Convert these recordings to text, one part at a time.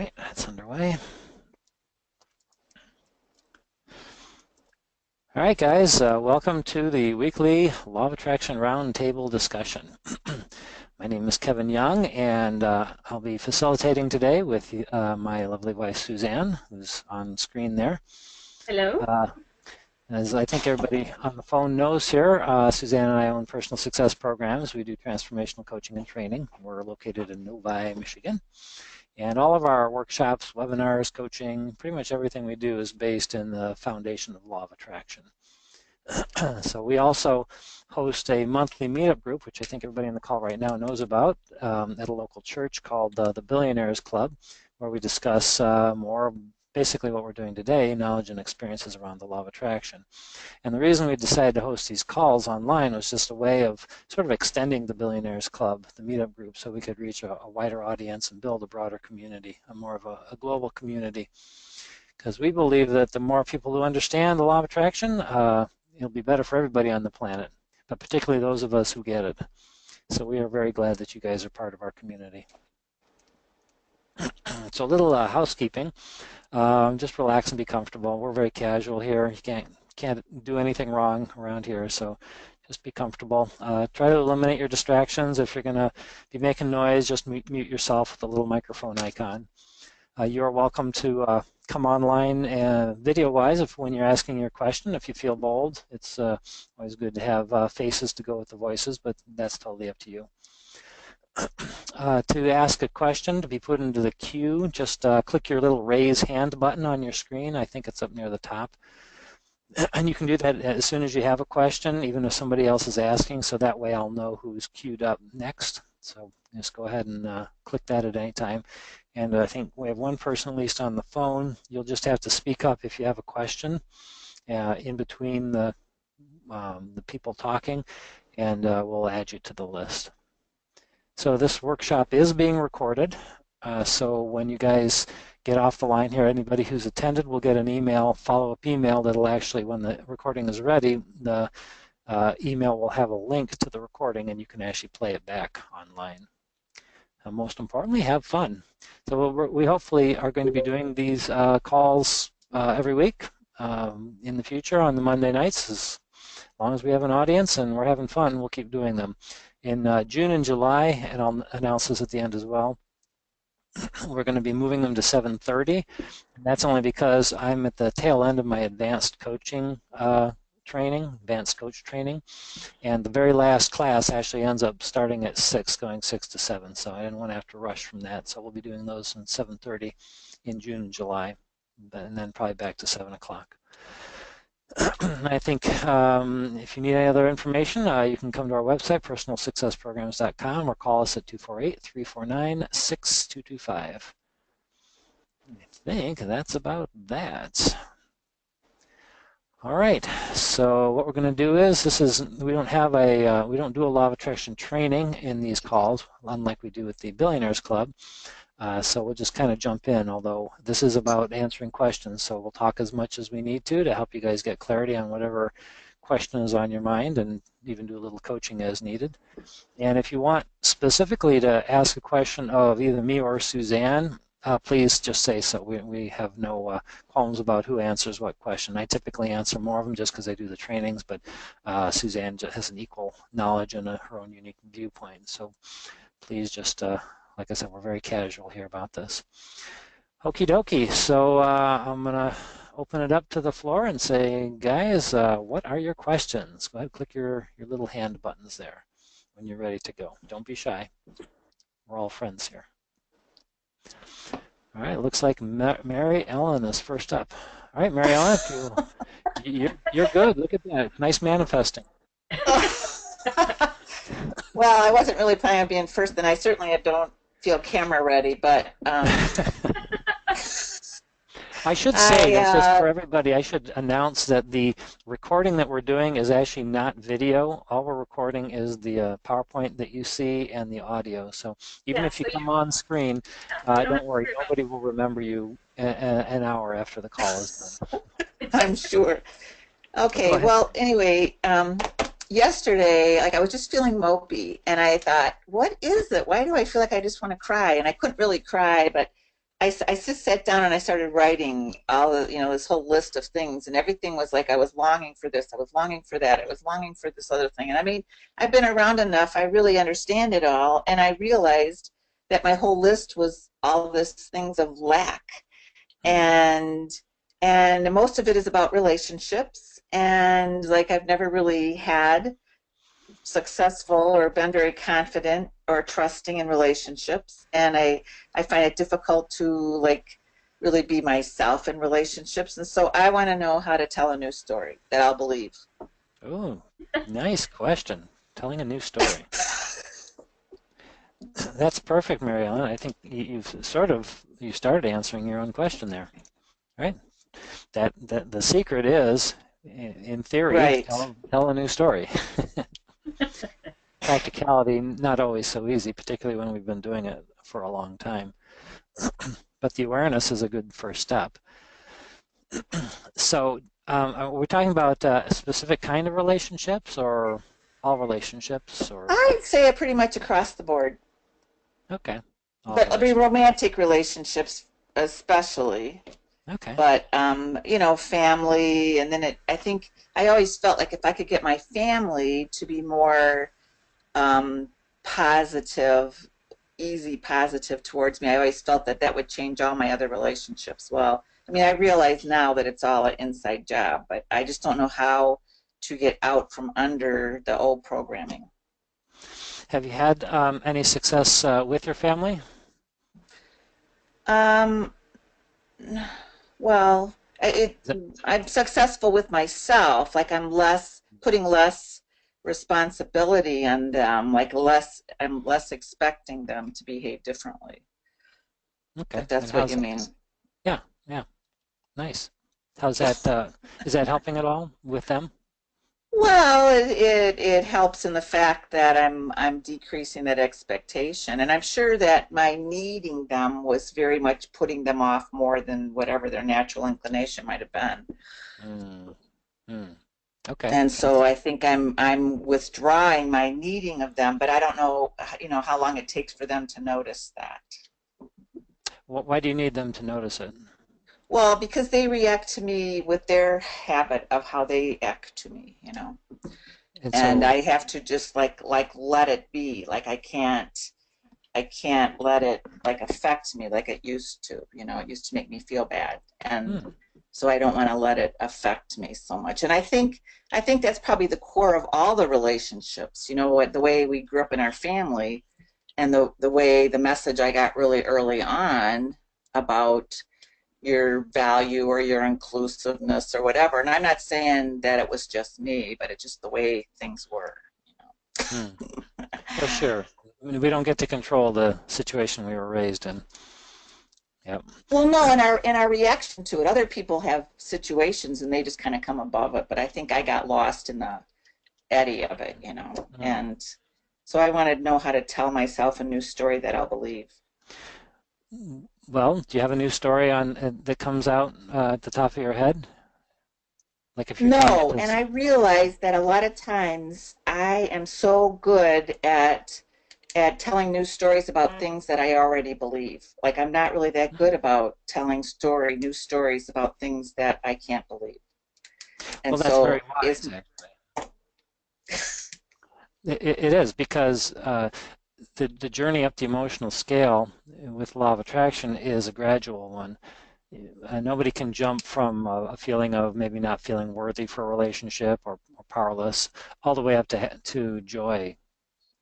right, that's underway. All right, guys, welcome to the weekly Law of Attraction Roundtable discussion. My name is Kevin Young, and I'll be facilitating today with my lovely wife, Suzanne, who's on screen there. Hello. As I think everybody on the phone knows here, Suzanne and I own personal success programs. We do transformational coaching and training. We're located in Novi, Michigan. And all of our workshops, webinars, coaching, pretty much everything we do is based in the foundation of Law of Attraction. So we also host a monthly meetup group, which I think everybody on the call right now knows about, at a local church called the Billionaires Club, where we discuss more basically what we're doing today, knowledge and experiences around the Law of Attraction. And the reason we decided to host these calls online was just a way of sort of extending the Billionaires Club, the meetup group, so we could reach a wider audience and build a broader community, more of a global community. Because we believe that the more people who understand the Law of Attraction, it'll be better for everybody on the planet, but particularly those of us who get it. So we are very glad that you guys are part of our community. So a little housekeeping. Just relax and be comfortable. We're very casual here. You can't do anything wrong around here, so just be comfortable. Try to eliminate your distractions. If you're going to be making noise, just mute yourself with the little microphone icon. You're welcome to come online video-wise when you're asking your question. If you feel bold, it's always good to have faces to go with the voices, but that's totally up to you. To ask a question, to be put into the queue, just click your little raise hand button on your screen. I think it's up near the top. And you can do that as soon as you have a question, even if somebody else is asking, so that way I'll know who's queued up next. So just go ahead and click that at any time. And I think we have one person at least on the phone. You'll just have to speak up if you have a question in between the people talking, and we'll add you to the list. So this workshop is being recorded. So when you guys get off the line here, anybody who's attended will get an email, follow-up email that'll actually, when the recording is ready, the email will have a link to the recording and you can actually play it back online. Most importantly, have fun. So we hopefully are going to be doing these calls every week in the future on the Monday nights. As long as we have an audience and we're having fun, we'll keep doing them. In June and July, and I'll announce this at the end as well, we're going to be moving them to 7:30. And that's only because I'm at the tail end of my advanced coaching training, advanced coach training, and the very last class actually ends up starting at 6, going 6 to 7, so I didn't want to have to rush from that. So we'll be doing those in 7:30 in June and July, and then probably back to 7 o'clock. I think if you need any other information, you can come to our website, personalsuccessprograms.com, or call us at 248-349-6225. I think that's about that. All right, so what we're going to do is, we don't do a Law of Attraction training in these calls, unlike we do with the Billionaires Club. So we'll just kind of jump in, although this is about answering questions, so we'll talk as much as we need to help you guys get clarity on whatever question is on your mind, and even do a little coaching as needed. And if you want specifically to ask a question of either me or Suzanne, please just say so. We have no qualms about who answers what question. I typically answer more of them just because I do the trainings, but Suzanne has an equal knowledge and her own unique viewpoint. So please just, like I said, we're very casual here about this. Okie dokie. So I'm going to open it up to the floor and say, guys, what are your questions? Go ahead, click your little hand buttons there when you're ready to go. Don't be shy. We're all friends here. All right, looks like Mary Ellen is first up. All right, Mary Ellen, you're good. Look at that. Nice manifesting. Well, I wasn't really planning on being first, and I certainly don't feel camera ready, but I should say, just for everybody, I should announce that the recording that we're doing is actually not video. All we're recording is the PowerPoint that you see and the audio. So even if you come on screen, don't worry, nobody will remember you an hour after the call is done. I'm sure. Okay, well, anyway, yesterday, I was just feeling mopey, and I thought, what is it? Why do I feel like I just want to cry? And I couldn't really cry, but I just sat down and I started writing all the, this whole list of things, and everything was like I was longing for this, I was longing for that, I was longing for this other thing. And I mean, I've been around enough, I really understand it all, and I realized that my whole list was all this things of lack. Mm. And most of it is about relationships, and like I've never really had successful or been very confident or trusting in relationships, and I find it difficult to like really be myself in relationships, and so I want to know how to tell a new story that I'll believe. Oh, nice question. Telling a new story. That's perfect, Mary Ellen. I think you started answering your own question there, right? That the secret is, in theory, Right. tell a new story. Practicality, not always so easy, particularly when we've been doing it for a long time. But the awareness is a good first step. So, are we talking about a specific kind of relationships, or all relationships, or I'd say it pretty much across the board, okay, all but I mean relationships. romantic relationships especially. Okay. But family, and then I think I always felt like if I could get my family to be more um, positive, easy positive towards me, I always felt that that would change all my other relationships. Well, I mean, I realize now that it's all an inside job, but I just don't know how to get out from under the old programming. Have you had any success with your family? Um, well, Is it- I'm successful with myself. Like I'm less putting less responsibility on them. I'm less expecting them to behave differently. okay. If And that's what how's you that? mean. Yeah, yeah, nice. How's that? Is that helping at all with them? Well, it helps in the fact that I'm decreasing that expectation, and I'm sure that my needing them was very much putting them off more than whatever their natural inclination might have been. Mm, mm. Okay, And so that's I think I'm withdrawing my needing of them, but I don't know, how long it takes for them to notice that. why do you need them to notice it? Well, because they react to me with their habit of how they act to me. And And so, I have to just like let it be. Like I can't let it like affect me like it used to. It used to make me feel bad. And mm, so I don't want to let it affect me so much. And I think that's probably the core of all the relationships. What the way we grew up in our family, and the way the message I got really early on about your value or your inclusiveness or whatever. And I'm not saying that it was just me, but it's just the way things were. mm. Well, sure. I mean, we don't get to control the situation we were raised in. Yep. Well, no, in our reaction to it, other people have situations and they just kind of come above it. But I think I got lost in the eddy of it. Mm. And so I wanted to know how to tell myself a new story that I'll believe. Well, do you have a new story on that comes out at the top of your head? Like if you're trying to get No, and this. I realize that a lot of times I am so good at telling new stories about things that I already believe. Like I'm not really that good about telling new stories about things that I can't believe. And Well, that's very so is wise, actually. It is because the journey up the emotional scale with law of attraction is a gradual one. Nobody can jump from a feeling of maybe not feeling worthy for a relationship or powerless all the way up to joy.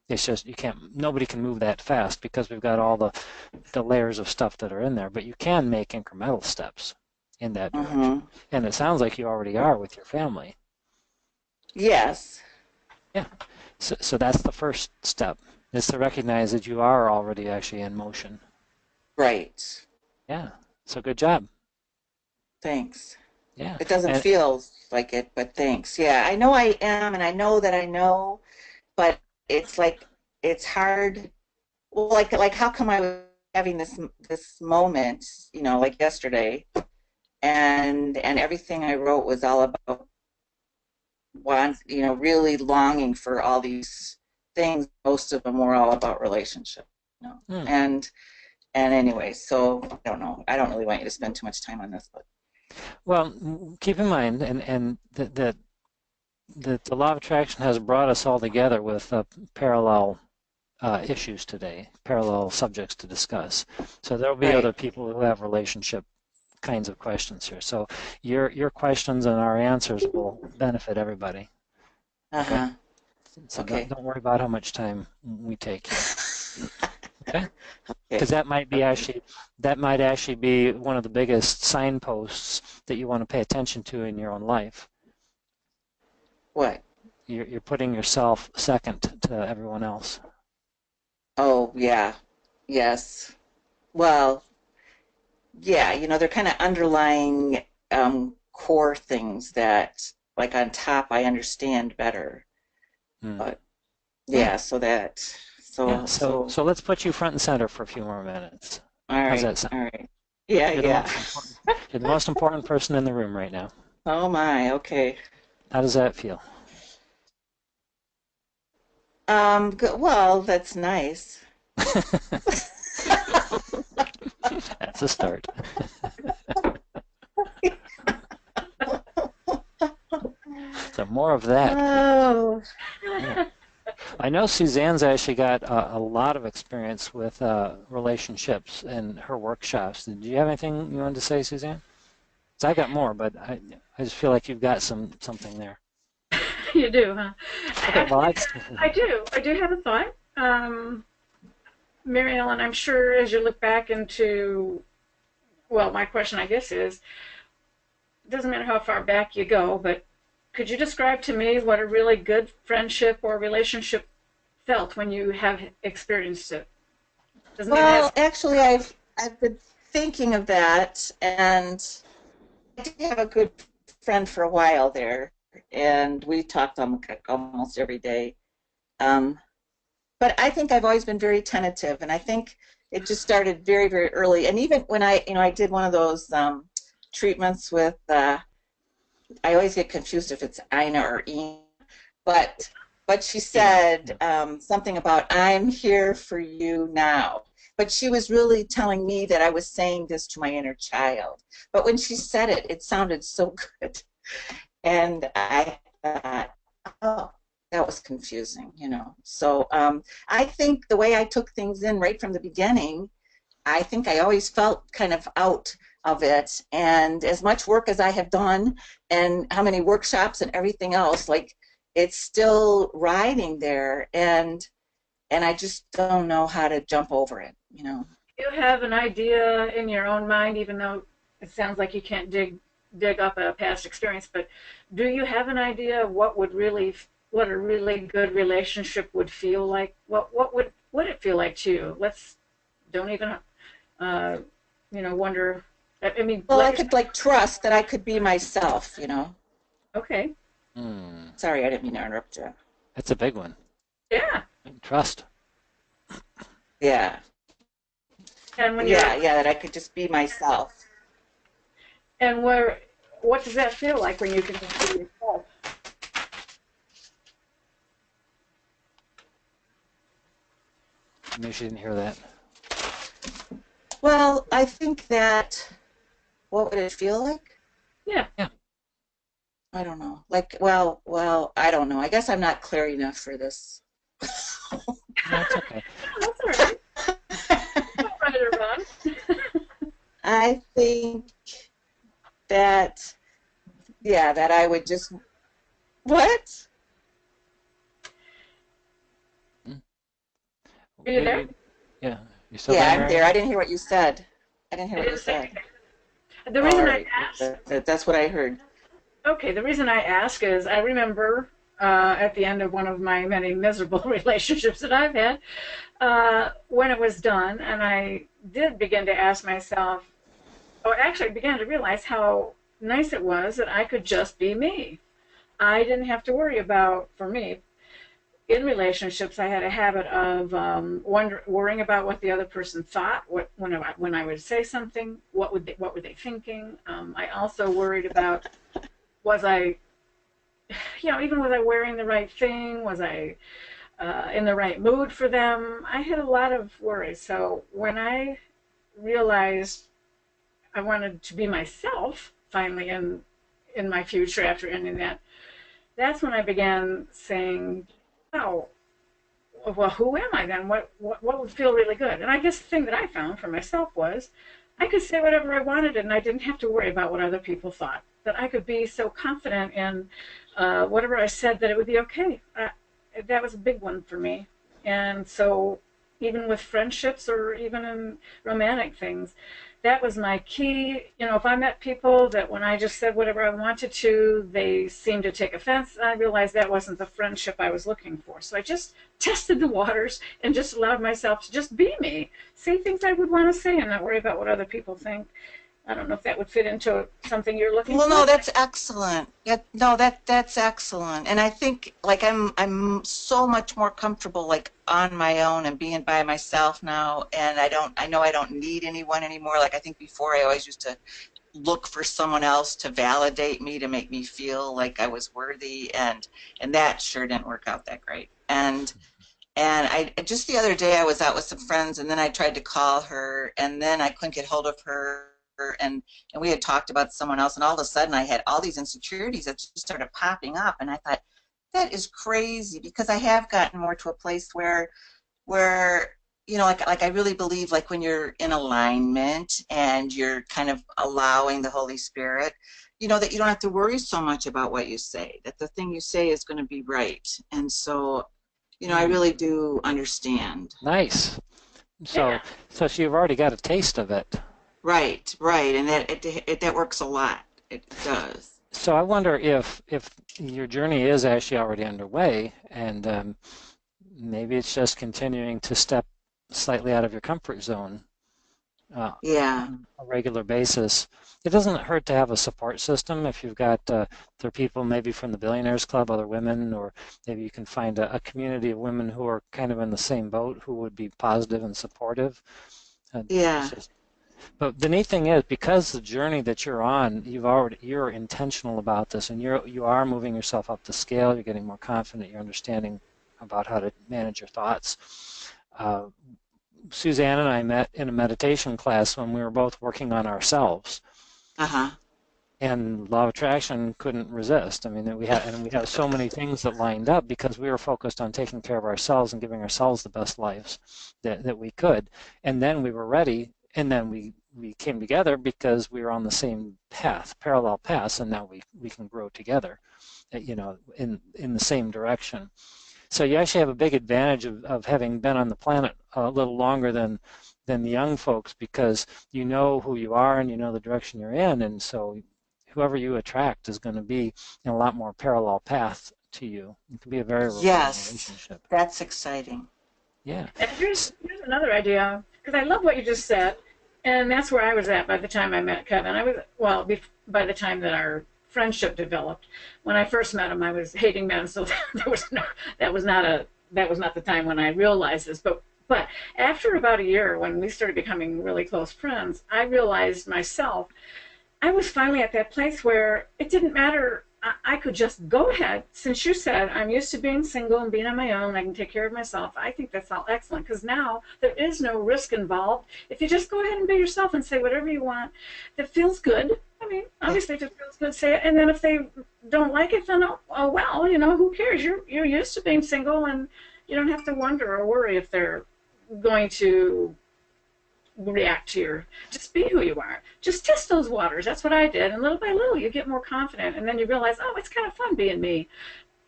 It's just you can't. Nobody can move that fast because we've got all the layers of stuff that are in there. But you can make incremental steps in that direction, mm-hmm. and it sounds like you already are with your family. Yes, Yeah. So that's the first step, is to recognize that you are already actually in motion. right. Yeah. So good job. Thanks. Yeah. It doesn't And feel like it, but thanks. Yeah, I know I am, and I know that I know, but it's like it's hard. Well, like how come I was having this moment, like yesterday, and everything I wrote was all about really longing for all these things. Most of them were all about relationship. hmm, And And anyway, so I don't know. I don't really want you to spend too much time on this, but Well, keep in mind, that the law of attraction has brought us all together with parallel issues today, parallel subjects to discuss. So there'll be right. other people who have relationship kinds of questions here. So your questions and our answers will benefit everybody. Okay? Uh-huh. So Okay. don't worry about how much time we take here. Okay? Because Okay. Okay. that might actually be one of the biggest signposts that you want to pay attention to in your own life. What? You're putting yourself second to everyone else. Oh, yeah. Yes. Well, yeah, they're kind of underlying core things that, like on top, I understand better. Hmm. But Yeah, yeah, yeah. so, so, So let's put you front and center for a few more minutes. all How's right, that sound? all right. Yeah, You're the yeah. most important. You're the most important person in the room right now. Oh my, okay. How does that feel? Good. Well, that's nice. That's a start. So more of that, please. Oh, Yeah. I know Suzanne's actually got a lot of experience with relationships in her workshops. Did you have anything you wanted to say, Suzanne? 'Cause I got more, but I just feel like you've got something there. You do, huh? Okay, well, Actually, I do. I do have a thought. Mary Ellen, I'm sure as you look back into, well, my question, I guess, is it doesn't matter how far back you go, but could you describe to me what a really good friendship or relationship felt when you have experienced it? Doesn't even have. well, actually, I've been thinking of that, and I did have a good friend for a while there, and we talked almost every day. Um, but I think I've always been very tentative, and I think it just started very, very early. And even when I did one of those treatments with, I always get confused if it's Ina or Ina, but she Ina. said something about "I'm here for you now." But she was really telling me that I was saying this to my inner child. But when she said it, it sounded so good. And I thought, oh, that was confusing. So I think the way I took things in right from the beginning, I think I always felt kind of out of it. And as much work as I have done and how many workshops and everything else, like it's still riding there. And I just don't know how to jump over it. Do you have an idea in your own mind, even though it sounds like you can't dig up a past experience, but do you have an idea of what a really good relationship would feel like? What would it feel like to you? Let's don't even uh, wonder. I mean, Well, I could like trust that I could be myself. okay, Hmm. Sorry, I didn't mean to interrupt you. That's a big one. yeah. Trust. Yeah. And when you're Yeah, yeah, that I could just be myself. and where, what does that feel like when you can just be yourself? Maybe she didn't hear that. Well, I think that what would it feel like? Yeah, Yeah, I don't know. Like, well, I don't know. I guess I'm not clear enough for this. that's okay. that's all right. Right or wrong. I think that, yeah, that I would just, what? Hmm. Are you there? Yeah, you still Yeah, there, I'm there. Mary? I didn't hear what you said. I didn't hear I what you didn't say said. anything. The All reason I right. asked That's what I heard. Okay, the reason I ask is I remember at the end of one of my many miserable relationships that I've had, when it was done, and I did begin to ask myself, or actually began to realize how nice it was that I could just be me. I didn't have to worry about, for me, in relationships, I had a habit of worrying about what the other person thought. When I would say something, what were they thinking? I also worried about was I even was I wearing the right thing? Was I in the right mood for them? I had a lot of worries. So when I realized I wanted to be myself finally in my future after ending that, that's when I began saying, "Oh, well, who am I then? What would feel really good?" And I guess the thing that I found for myself was I could say whatever I wanted, and I didn't have to worry about what other people thought. That I could be so confident in whatever I said that it would be okay. That was a big one for me. And so, even with friendships or even in romantic things, that was my key. If I met people that when I just said whatever I wanted to, they seemed to take offense, I realized that wasn't the friendship I was looking for. So I just tested the waters and just allowed myself to just be me, say things I would want to say and not worry about what other people think. I don't know if that would fit into something you're looking Well, for. no, that's excellent. That's excellent. And I think like I'm so much more comfortable like on my own and being by myself now. And I know I don't need anyone anymore. Like I think before I always used to look for someone else to validate me, to make me feel like I was worthy, and that sure didn't work out that great. And I just the other day I was out with some friends, and then I tried to call her, and then I couldn't get hold of her, and we had talked about someone else, and all of a sudden I had all these insecurities that just started popping up, and I thought that is crazy, because I have gotten more to a place where like I really believe like when you're in alignment and you're kind of allowing the Holy Spirit, that you don't have to worry so much about what you say, that the thing you say is going to be right. And so I really do understand. Nice. So, Yeah. so you've already got a taste of it. Right, and that works a lot. It does. So I wonder if your journey is actually already underway, and maybe it's just continuing to step slightly out of your comfort zone Yeah, on a regular basis. It doesn't hurt to have a support system if you've got other people maybe from the Billionaires Club, other women, or maybe you can find a community of women who are kind of in the same boat who would be positive and supportive. yeah, But the neat thing is, because the journey that you're on, you're intentional about this, and you are moving yourself up the scale. You're getting more confident. You're understanding about how to manage your thoughts. Uh, Suzanne and I met in a meditation class when we were both working on ourselves, uh-huh. and Law of Attraction couldn't resist. I mean, we had so many things that lined up because we were focused on taking care of ourselves and giving ourselves the best lives that we could. And then we were ready, and then we came together because we were on the same path, parallel paths, and now we can grow together, in the same direction. So you actually have a big advantage of having been on the planet a little longer than the young folks, because you know who you are and you know the direction you're in, and so whoever you attract is going to be in a lot more parallel path to you. It can be a very rewarding Yes, relationship. that's exciting. Yeah. And here's another idea, because I love what you just said, and that's where I was at by the time I met Kevin. By the time that our friendship developed. When I first met him, I was hating men, so that was not the time when I realized this. But after about a year, when we started becoming really close friends, I realized myself I was finally at that place where it didn't matter. I could just go ahead. Since you said I'm used to being single and being on my own, I can take care of myself. I think that's all excellent, because now there is no risk involved. If you just go ahead and be yourself and say whatever you want that feels good. I mean, obviously, if it feels good, say it. And then if they don't like it, then oh well, who cares? You're used to being single, and you don't have to wonder or worry if they're going to react to your, just be who you are, just test those waters. That's what I did, and little by little you get more confident, and then you realize, oh, it's kind of fun being me.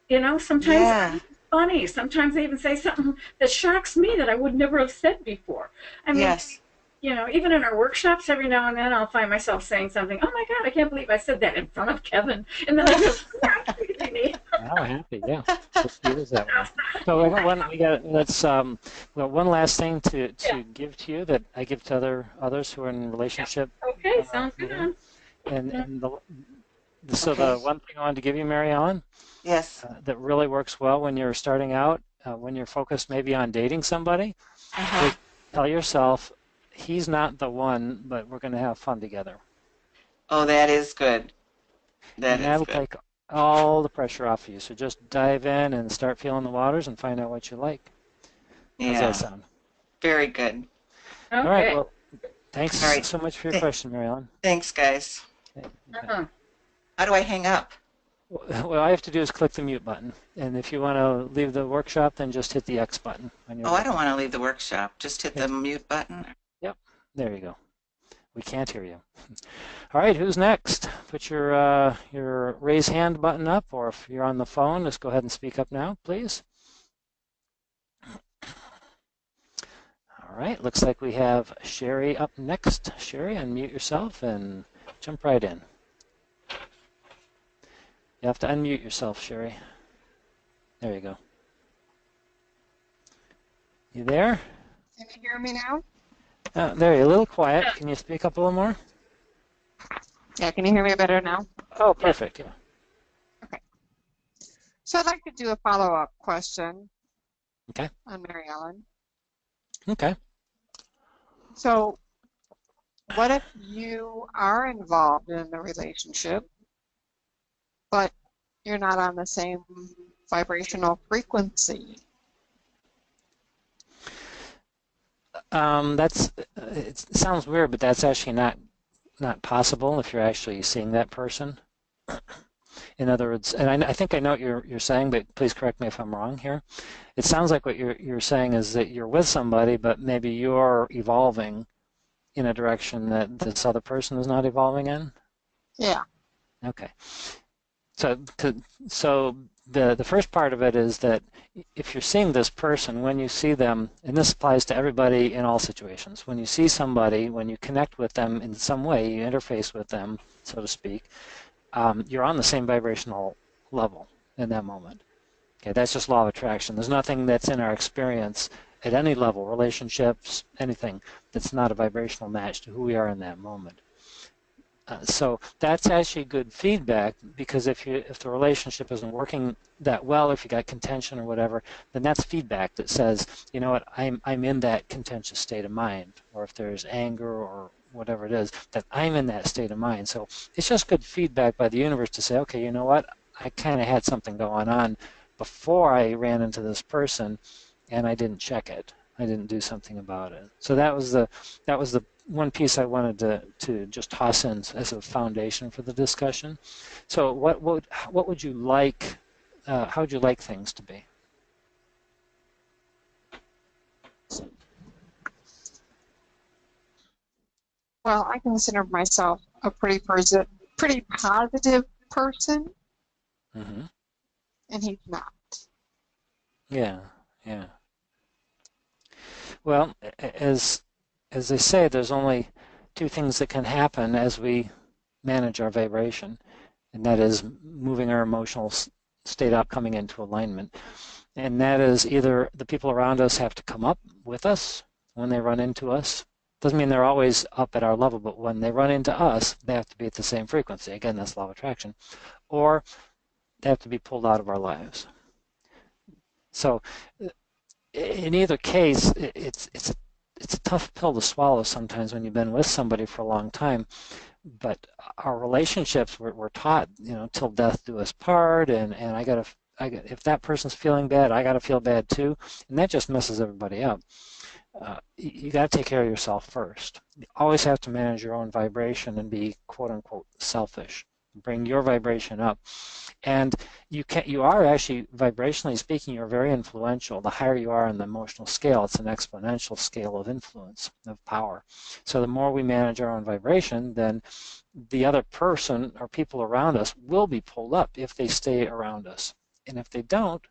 Sometimes Yeah, it's funny, sometimes I even say something that shocks me that I would never have said before. I mean, yes. even in our workshops, every now and then I'll find myself saying something, oh my god, I can't believe I said that in front of Kevin, and then I go, yeah, it's me. Oh, happy, yeah. It is that way. So we got one last thing to Yeah. give to you that I give to others who are in relationship. Okay, sounds good. And Yeah. so Okay. the one thing I wanted to give you, Mary Ellen, Yes. that really works well when you're starting out, when you're focused maybe on dating somebody, Uh-huh. is tell yourself, he's not the one, but we're going to have fun together. Oh, that is good. That And is that'll good. take all the pressure off of you. So just dive in and start feeling the waters and find out what you like. How's that Yeah. sound? Very good. All right, Okay. well, Thanks All right. so much for your Th- question, Mary Ellen. Thanks, guys. Okay. Uh-huh. How do I hang up? What I have to do is click the mute button. And if you want to leave the workshop, then just hit the X button on your Oh, I don't button. want to leave the workshop. Just hit the mute button. Yep, there you go. We can't hear you. All right, who's next? Put your raise hand button up, or if you're on the phone, just go ahead and speak up now, please. All right, looks like we have Sherry up next. Sherry, unmute yourself and jump right in. You have to unmute yourself, Sherry. There you go. You there? Can you hear me now? There, you're a little quiet. Can you speak up a little more? Yeah, can you hear me better now? Oh, perfect. Yeah. Okay. So I'd like to do a follow-up question Okay. on Mary Ellen. Okay. So what if you are involved in a relationship, but you're not on the same vibrational frequency? It sounds weird, but that's actually not possible if you're actually seeing that person. In other words, and I think I know what you're saying, but please correct me if I'm wrong here. It sounds like what you're saying is that you're with somebody, but maybe you're evolving in a direction that this other person is not evolving in. Yeah. Okay. So the first part of it is that if you're seeing this person, when you see them, and this applies to everybody in all situations, when you see somebody, when you connect with them in some way, you interface with them, so to speak, you're on the same vibrational level in that moment. Okay, that's just law of attraction. There's nothing that's in our experience at any level, relationships, anything, that's not a vibrational match to who we are in that moment. So that's actually good feedback, because if the relationship isn't working that well, if you got contention or whatever, then that's feedback that says, you know what, I'm in that contentious state of mind, or if there's anger or whatever it is, that I'm in that state of mind. So it's just good feedback by the universe to say, okay, you know what, I kind of had something going on before I ran into this person, and I didn't check it. I didn't do something about it. So that was the one piece I wanted to just toss in as a foundation for the discussion. So what would you like? How would you like things to be? Well, I consider myself a pretty positive person, Mm-hmm. and he's not. Yeah, yeah. Well, as they say, there's only two things that can happen as we manage our vibration, and that is moving our emotional state up, coming into alignment. And that is either the people around us have to come up with us when they run into us. Doesn't mean they're always up at our level, but when they run into us, they have to be at the same frequency. Again, that's law of attraction. Or they have to be pulled out of our lives. So in either case, it's a tough pill to swallow sometimes when you've been with somebody for a long time. But our relationships, we're taught, till death do us part, and if that person's feeling bad, I got to feel bad too, and that just messes everybody up. You got to take care of yourself first. You always have to manage your own vibration and be quote unquote selfish. Bring your vibration up, and you are actually, vibrationally speaking, you're very influential. The higher you are on the emotional scale, it's an exponential scale of influence, of power. So the more we manage our own vibration, then the other person or people around us will be pulled up if they stay around us. And if they don't,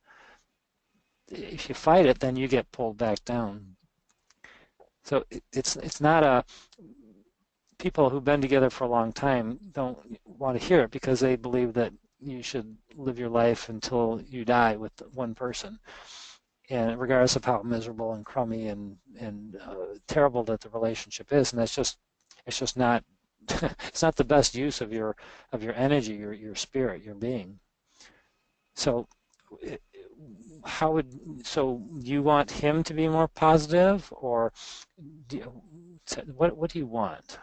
if you fight it, then you get pulled back down. So it's not a, people who've been together for a long time don't want to hear it, because they believe that you should live your life until you die with one person, and regardless of how miserable and crummy and terrible that the relationship is. And it's just not it's not the best use of your energy, your spirit, your being. So so you want him to be more positive, or what do you want?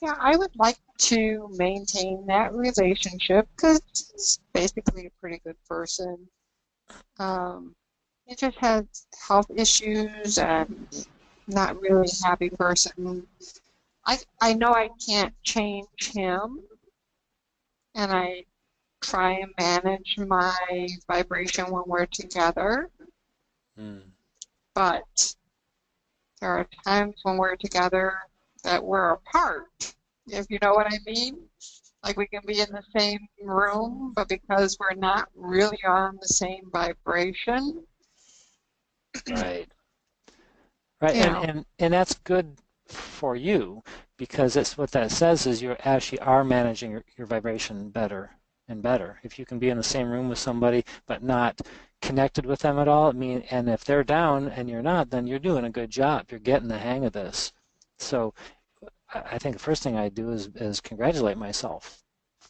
Yeah, I would like to maintain that relationship because he's basically a pretty good person. He just has health issues, and not really a happy person. I know I can't change him, and I try and manage my vibration when we're together, Mm. but there are times when we're together that we're apart, if you know what I mean. Like we can be in the same room, but because we're not really on the same vibration, Right. Right. you know, And that's good for you because it's what that says is you actually are managing your vibration better and better. If you can be in the same room with somebody but not connected with them at all, and if they're down and you're not, then you're doing a good job. You're getting the hang of this. So I think the first thing I do is congratulate myself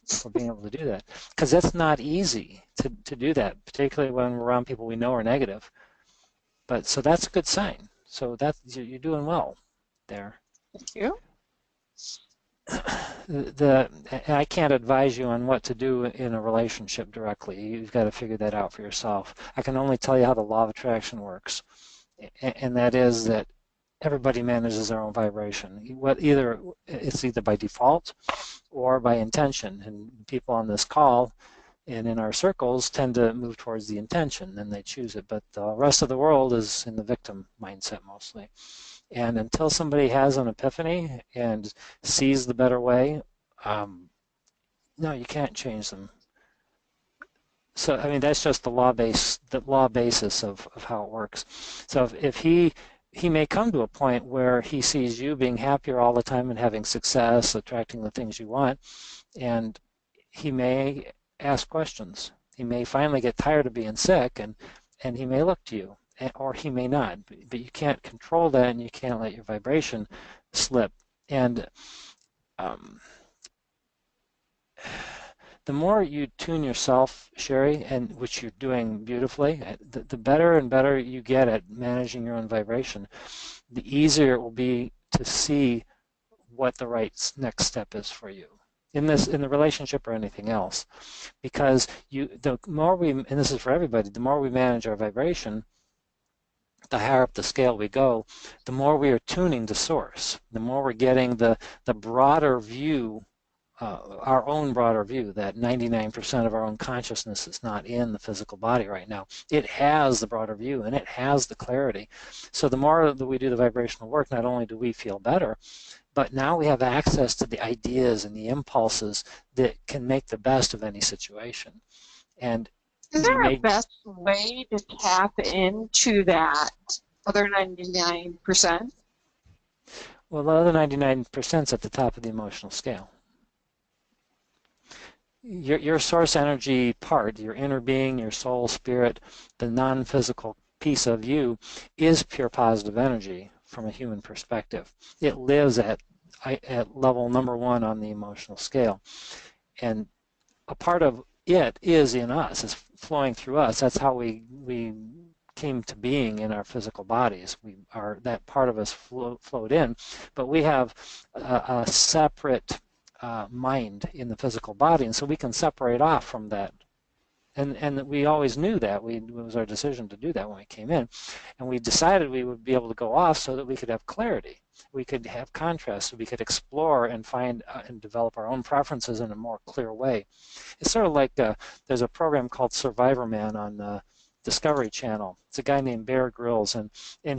for being able to do that because it's not easy to do that, particularly when we're around people we know are negative. But so that's a good sign. So you're doing well there. thank you. I can't advise you on what to do in a relationship directly. You've got to figure that out for yourself. I can only tell you how the law of attraction works, and that is that everybody manages their own vibration. It's either by default or by intention. And people on this call and in our circles tend to move towards the intention, and they choose it. But the rest of the world is in the victim mindset mostly. And until somebody has an epiphany and sees the better way, no, you can't change them. So I mean that's just the law basis of how it works. So if he may come to a point where he sees you being happier all the time and having success, attracting the things you want, and he may ask questions. He may finally get tired of being sick and he may look to you, or he may not. But you can't control that, and you can't let your vibration slip. And um, the more you tune yourself, Sherry, and which you're doing beautifully, the better and better you get at managing your own vibration, the easier it will be to see what the right next step is for you in the relationship or anything else. Because the more we, and this is for everybody, the more we manage our vibration, the higher up the scale we go, the more we are tuning to source, the more we're getting the broader view, our own broader view that 99% of our own consciousness is not in the physical body right now. It has the broader view and it has the clarity. So the more that we do the vibrational work, not only do we feel better, but now we have access to the ideas and the impulses that can make the best of any situation. And Is there a best way to tap into that other 99%? Well, the other 99% is at the top of the emotional scale. Your source energy part, your inner being, your soul, spirit, the non-physical piece of you is pure positive energy from a human perspective. It lives at level number one on the emotional scale. And a part of it is in us, it's flowing through us. That's how we came to being in our physical bodies. That part of us flowed in, but we have a separate mind in the physical body, and so we can separate off from that. And we always knew that. It was our decision to do that when we came in, and we decided we would be able to go off so that we could have clarity, we could have contrast, so we could explore and find and develop our own preferences in a more clear way. It's sort of like there's a program called Survivor Man on the Discovery Channel. It's a guy named Bear Grylls, and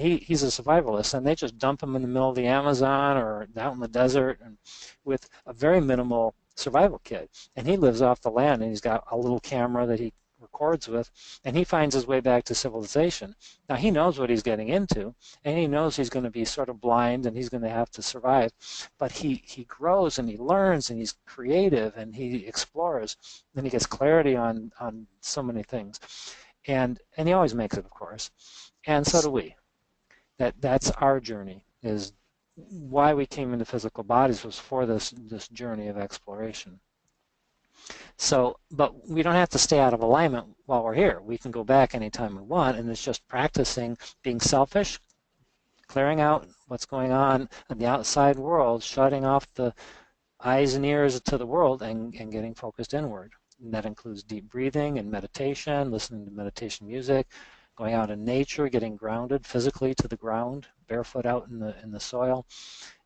he's a survivalist, and they just dump him in the middle of the Amazon or out in the desert, and with a very minimal survival kit. And he lives off the land, and he's got a little camera that he records with, and he finds his way back to civilization. Now he knows what he's getting into, and he knows he's going to be sort of blind, and he's going to have to survive. But he grows, and he learns, and he's creative, and he explores, and he gets clarity on so many things. And he always makes it, of course, and so do we. That's our journey. Is why we came into physical bodies was for this journey of exploration. So, but we don't have to stay out of alignment while we're here. We can go back anytime we want, and it's just practicing being selfish, clearing out what's going on in the outside world, shutting off the eyes and ears to the world, and getting focused inward. And that includes deep breathing and meditation, listening to meditation music, going out in nature, getting grounded physically to the ground, barefoot out in the soil.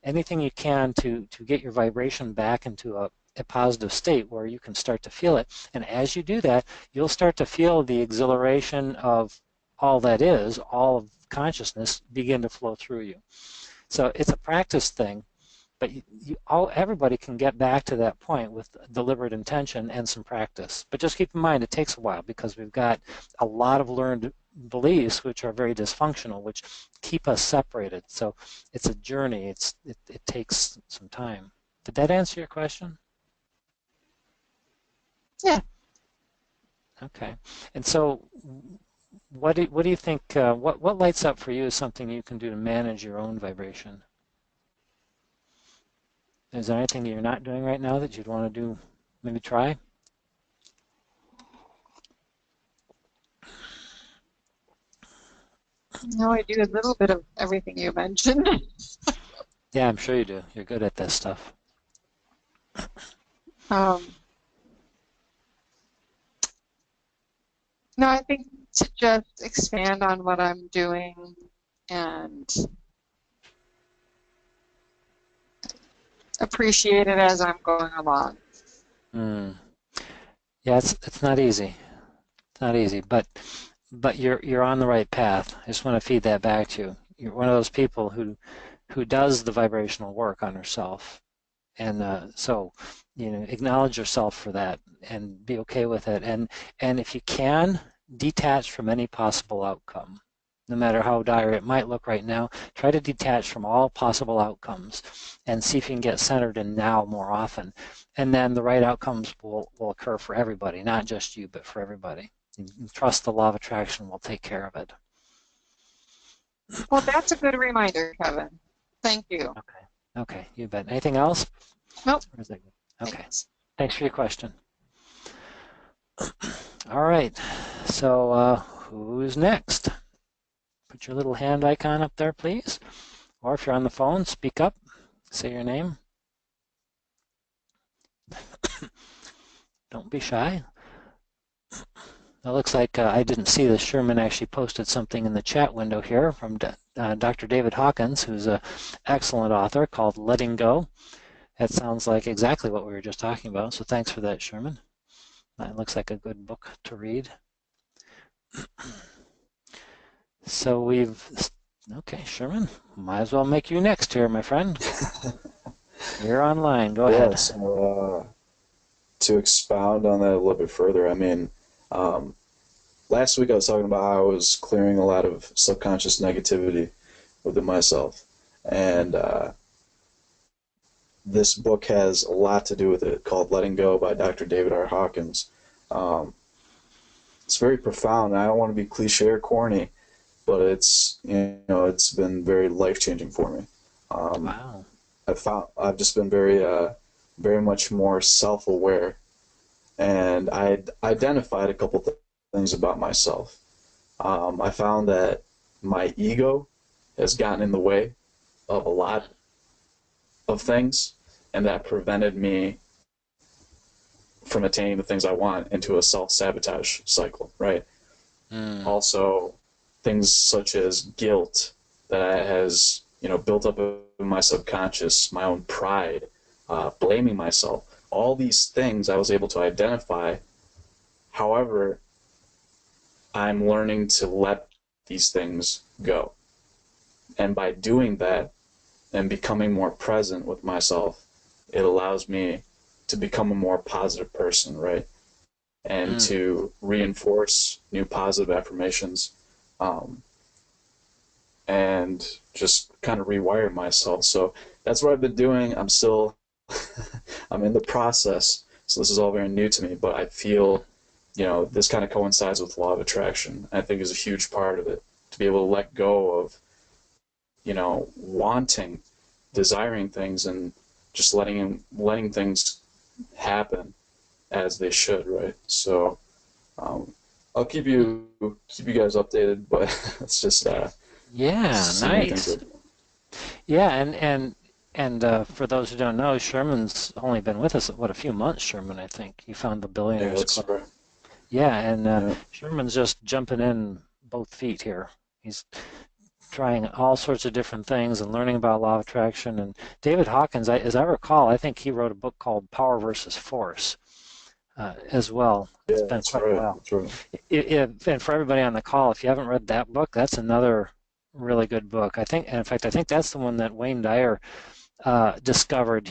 Anything you can to get your vibration back into a positive state where you can start to feel it. And as you do that, you'll start to feel the exhilaration of all that is, all of consciousness begin to flow through you. So it's a practice thing, but everybody can get back to that point with deliberate intention and some practice. But just keep in mind it takes a while because we've got a lot of learned beliefs which are very dysfunctional, which keep us separated. So it's a journey. It takes some time. Did that answer your question? Yeah. Okay. And so what do you think, what lights up for you is something you can do to manage your own vibration? Is there anything that you're not doing right now that you'd want to do, maybe try? No, I do a little bit of everything you mentioned. Yeah, I'm sure you do. You're good at this stuff. No, I think to just expand on what I'm doing and appreciate it as I'm going along. Yeah, it's not easy. It's not easy, but you're on the right path. I just want to feed that back to you. You're one of those people who does the vibrational work on herself, and so acknowledge yourself for that and be okay with it. And if you can, detach from any possible outcome. No matter how dire it might look right now, try to detach from all possible outcomes and see if you can get centered in now more often. And then the right outcomes will occur for everybody, not just you, but for everybody. And trust the law of attraction will take care of it. Well, that's a good reminder, Kevin. Thank you. Okay, you bet. Anything else? Nope. Okay, Thanks. Thanks for your question. All right, so who's next? Put your little hand icon up there, please. Or if you're on the phone, speak up, say your name. Don't be shy. It looks like I didn't see this. Sherman actually posted something in the chat window here from Dr. David Hawkins, who's an excellent author, called Letting Go. That sounds like exactly what we were just talking about, so thanks for that, Sherman. That looks like a good book to read. So okay, Sherman, might as well make you next here, my friend. You're online, go ahead. So, to expound on that a little bit further, I mean, last week I was talking about how I was clearing a lot of subconscious negativity within myself, and this book has a lot to do with it, called Letting Go by Dr. David R. Hawkins. It's very profound. I don't want to be cliche or corny, but it's been very life-changing for me. Wow. I've just been very much more self-aware, and I identified a couple things about myself. I found that my ego has gotten in the way of a lot of things, and that prevented me from attaining the things I want into a self-sabotage cycle, right? Also, things such as guilt that has built up in my subconscious, my own pride, blaming myself. All these things I was able to identify. However, I'm learning to let these things go. And by doing that and becoming more present with myself, it allows me to become a more positive person, right? And to reinforce new positive affirmations, and just kind of rewire myself. So that's what I've been doing. I'm still, I'm in the process, so this is all very new to me, but I feel, this kind of coincides with Law of Attraction. I think is a huge part of it, to be able to let go of, wanting, desiring things, and just letting things happen as they should, right? So I'll keep you guys updated, but it's just Nice. Yeah, and for those who don't know, Sherman's only been with us a few months. Sherman, I think you found the Billionaires Club. Right. Yeah, and Sherman's just jumping in both feet here. He's trying all sorts of different things and learning about law of attraction. And David Hawkins, as I recall, I think he wrote a book called Power versus Force as well. It's Yeah, been that's quite a right. while. That's right. And for everybody on the call, if you haven't read that book, that's another really good book. I think, in fact, I think that's the one that Wayne Dyer discovered.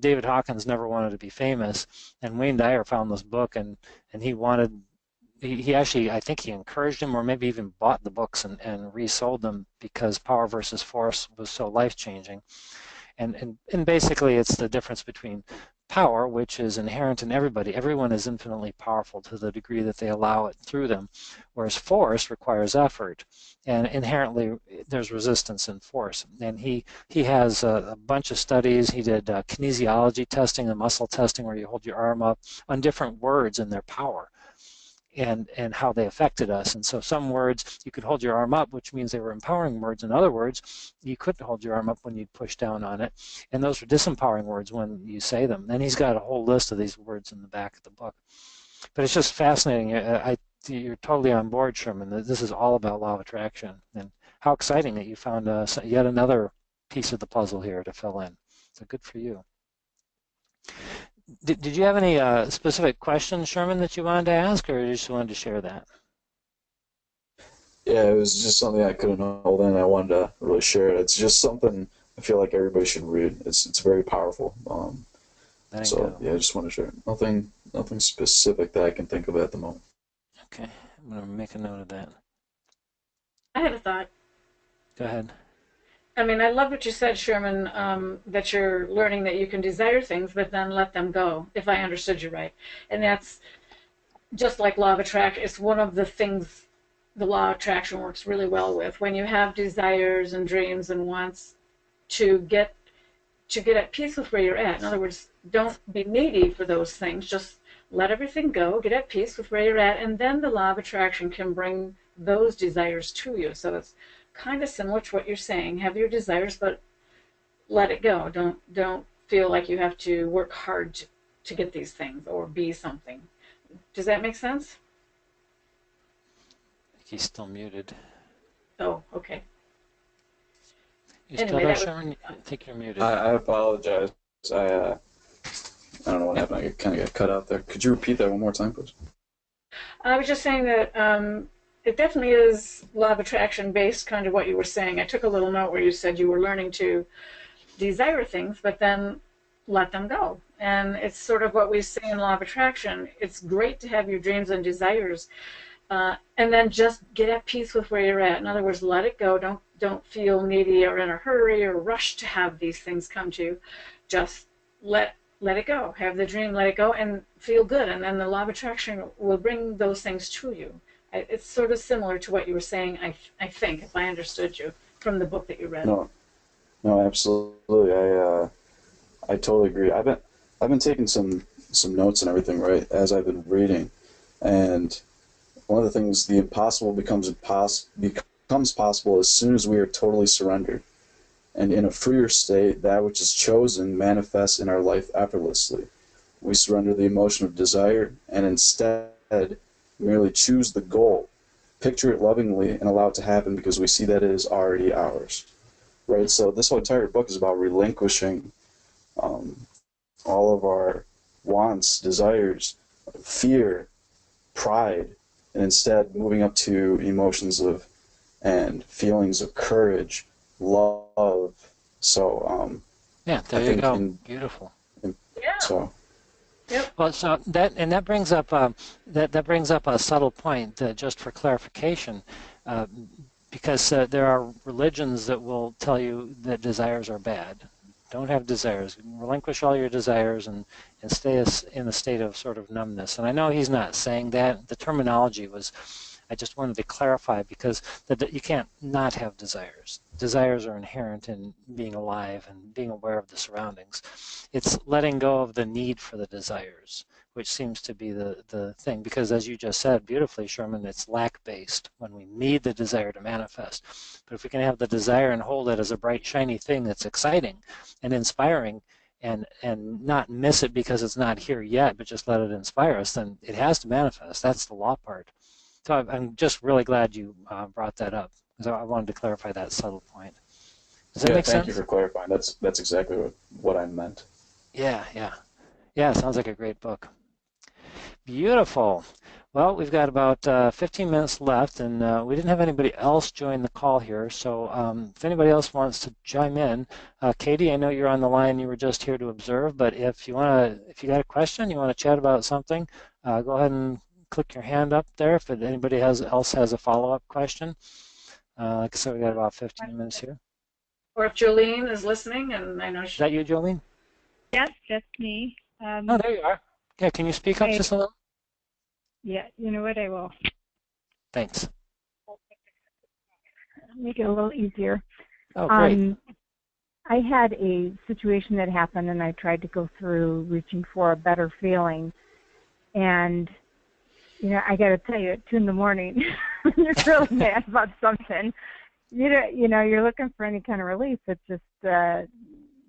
David Hawkins never wanted to be famous, and Wayne Dyer found this book, and he wanted. He actually, I think he encouraged him, or maybe even bought the books and resold them because Power versus Force was so life-changing. And basically, it's the difference between power, which is inherent in everybody. Everyone is infinitely powerful to the degree that they allow it through them, whereas force requires effort, and inherently there's resistance in force. And he has a bunch of studies. He did kinesiology testing and muscle testing, where you hold your arm up on different words and their power. And how they affected us. And so some words you could hold your arm up, which means they were empowering words. In other words, you couldn't hold your arm up when you'd push down on it. And those were disempowering words when you say them. And he's got a whole list of these words in the back of the book. But it's just fascinating. You're totally on board, Sherman. This is all about law of attraction. And how exciting that you found yet another piece of the puzzle here to fill in. So good for you. Did you have any specific questions, Sherman, that you wanted to ask, or you just wanted to share that? Yeah, it was just something I couldn't hold in. I wanted to really share it. It's just something I feel like everybody should read. It's very powerful. So yeah, I just want to share it. Nothing specific that I can think of at the moment. Okay, I'm going to make a note of that. I had a thought. Go ahead. I mean, I love what you said, Sherman, that you're learning that you can desire things, but then let them go, if I understood you right. And that's just like law of attraction. It's one of the things the law of attraction works really well with. When you have desires and dreams and wants to get at peace with where you're at. In other words, don't be needy for those things. Just let everything go, get at peace with where you're at, and then the law of attraction can bring those desires to you. So it's kind of similar to what you're saying. Have your desires, but let it go. Don't feel like you have to work hard to get these things or be something. Does that make sense? He's still muted. Oh, okay. You still there, Sherman? I think you're muted. I apologize. I don't know what happened. I kind of got cut out there. Could you repeat that one more time, please? I was just saying that it definitely is law of attraction based, kind of what you were saying. I took a little note where you said you were learning to desire things, but then let them go. And it's sort of what we say in law of attraction. It's great to have your dreams and desires, and then just get at peace with where you're at. In other words, let it go. Don't feel needy or in a hurry or rush to have these things come to you. Just let it go. Have the dream, let it go, and feel good. And then the law of attraction will bring those things to you. It's sort of similar to what you were saying, I think, if I understood you from the book that you read. No, absolutely. I totally agree. I've been taking some notes and everything, right, as I've been reading, and one of the things, the impossible becomes possible as soon as we are totally surrendered. And in a freer state, that which is chosen manifests in our life effortlessly. We surrender the emotion of desire and instead merely choose the goal, picture it lovingly, and allow it to happen because we see that it is already ours. Right? So this whole entire book is about relinquishing all of our wants, desires, fear, pride, and instead moving up to emotions of and feelings of courage, love. So yeah, there you go. Beautiful. Yeah. So. Yep. Well, so that brings up that brings up a subtle point, just for clarification, because there are religions that will tell you that desires are bad. Don't have desires. Relinquish all your desires and stay in a state of sort of numbness. And I know he's not saying that. The terminology was, I just wanted to clarify, because you can't not have desires. Desires are inherent in being alive and being aware of the surroundings. It's letting go of the need for the desires, which seems to be the thing, because as you just said beautifully, Sherman, it's lack-based when we need the desire to manifest. But if we can have the desire and hold it as a bright, shiny thing that's exciting and inspiring, and not miss it because it's not here yet, but just let it inspire us, then it has to manifest. That's the law part. So I'm just really glad you brought that up, because I wanted to clarify that subtle point. Does that Yeah, make thank you sense? for clarifying. That's exactly what I meant. Yeah, yeah. Yeah, it sounds like a great book. Beautiful. Well, we've got about 15 minutes left, and we didn't have anybody else join the call here. So if anybody else wants to chime in, Katie, I know you're on the line. You were just here to observe, but if you if you got a question, you want to chat about something, go ahead and click your hand up there. If anybody else has a follow-up question, like I said, we got about 15 minutes here. Or if Jolene is listening, and I know Is that you, Jolene? Yes, that's me. Oh, there you are. Yeah, can you speak up just a little? Yeah, you know what? I will Thanks. make it a little easier. Oh, great. I had a situation that happened, and I tried to go through reaching for a better feeling. And, you know, I got to tell you, at 2 in the morning, you're really mad about something. You know, you're looking for any kind of relief. It's just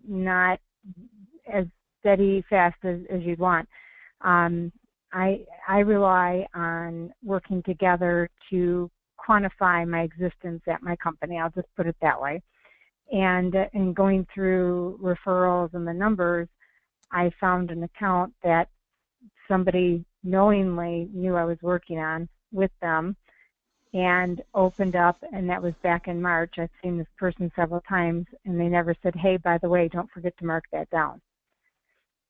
not as steady, fast as you'd want. I rely on working together to quantify my existence at my company. I'll just put it that way. And in going through referrals and the numbers, I found an account that somebody knowingly knew I was working on with them and opened up, and that was back in March. I've seen this person several times, and they never said, hey, by the way, don't forget to mark that down.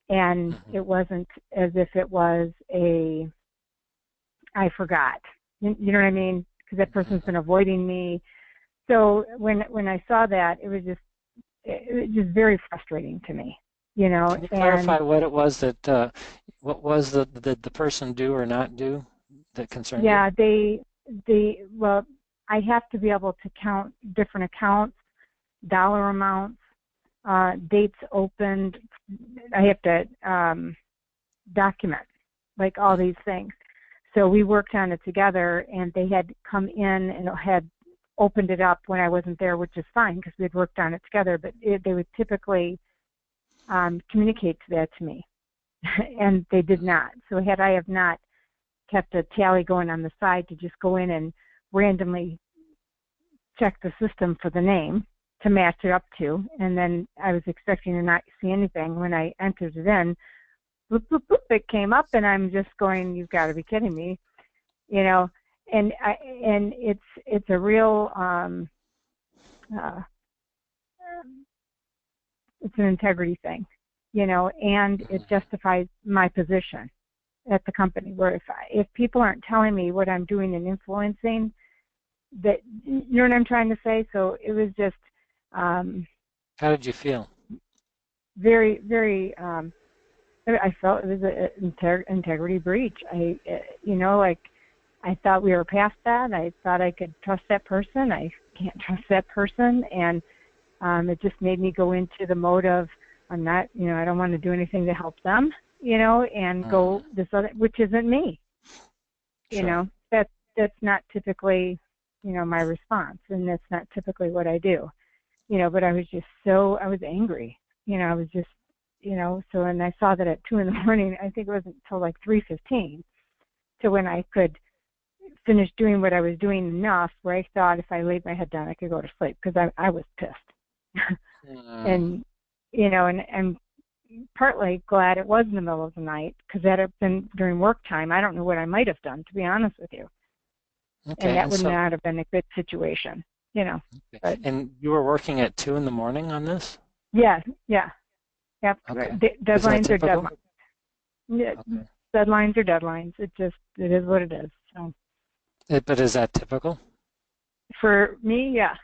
And it wasn't as if it was I forgot. You know what I mean? Because that person's been avoiding me. So when I saw that, it was just very frustrating to me. You know. Can you clarify what it was that what was the person do or not do that concerned you? Yeah, well, I have to be able to count different accounts, dollar amounts, dates opened. I have to document like all these things. So we worked on it together, and they had come in and had opened it up when I wasn't there, which is fine because we had worked on it together. But they would typically communicate that to me, and they did not. So had I have not kept a tally going on the side to just go in and randomly check the system for the name to match it up to, and then I was expecting to not see anything. When I entered it in, boop, boop, boop, it came up, and I'm just going, you've got to be kidding me, you know. And it's a real it's an integrity thing, you know, and it justifies my position at the company. Where if people aren't telling me what I'm doing and influencing, that, you know what I'm trying to say. So it was just. How did you feel? Very, very. I felt it was an integrity breach. You know, like I thought we were past that. I thought I could trust that person. I can't trust that person, and it just made me go into the mode of I'm not. You know, I don't want to do anything to help them. You know, and go this other, which isn't me. You know, that's not typically, you know, my response, and that's not typically what I do. You know, but I was angry. You know, I was just, you know, so, and I saw that at 2 in the morning. I think it wasn't until like 3:15 to when I could finish doing what I was doing enough where I thought if I laid my head down, I could go to sleep because I was pissed. And, you know, and I'm partly glad it was in the middle of the night because that had been during work time. I don't know what I might have done, to be honest with you. Okay, and that would not have been a good situation, you know. Okay. But, and you were working at 2 in the morning on this? Yep. Okay. Deadlines are typical? deadlines. Yeah, Okay. deadlines are deadlines. It is what it is. So But is that typical? for me, yeah.